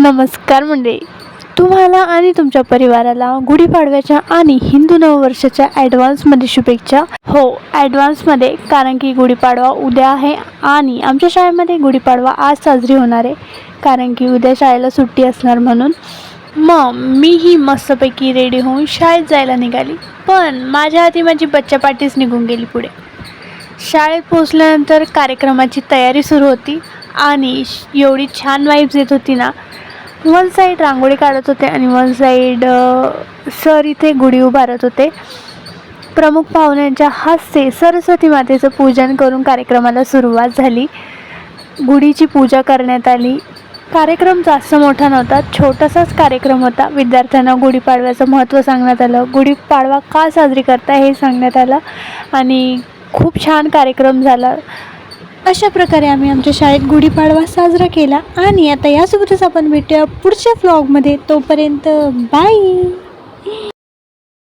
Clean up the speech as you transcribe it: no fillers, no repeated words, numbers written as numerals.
नमस्कार मंडळी. तुम्हाला आणि तुमच्या परिवाराला गुढीपाडव्याच्या आणि हिंदू नववर्षाच्या ॲडव्हान्समध्ये शुभेच्छा. हो, ॲडव्हान्समध्ये, कारण की गुढीपाडवा उद्या आहे आणि आमच्या शाळेमध्ये गुढीपाडवा आज साजरी होणार आहे, कारण की उद्या शाळेला सुट्टी असणार म्हणून. मग मीही मस्तपैकी रेडी होऊन शाळेत जायला निघाली, पण माझ्या हाती माझी बच्चा पार्टीच निघून गेली पुढे. शाळेत पोचल्यानंतर कार्यक्रमाची तयारी सुरू होती आणि एवढी छान वाईब्स येत होती ना. वन साईड रांगोळी काढत होते आणि वन साईड सर इथे गुढी उभारत होते. प्रमुख पाहुण्यांच्या हस्ते सरस्वती मातेचं पूजन करून कार्यक्रमाला सुरुवात झाली. गुढीची पूजा करण्यात आली. कार्यक्रम जास्त मोठा नव्हता, छोटासाच कार्यक्रम होता. विद्यार्थ्यांना गुढीपाडव्याचं महत्त्व सांगण्यात आलं, गुढीपाडवा का साजरी करता हे सांगण्यात आलं आणि खूप छान कार्यक्रम झाला. अशा प्रकारे आम्ही आमच्या शाळेत गुढीपाडवा साजरा केला आणि आता यासोबतच आपण भेटूया पुढच्या व्लॉगमध्ये. तोपर्यंत बाय.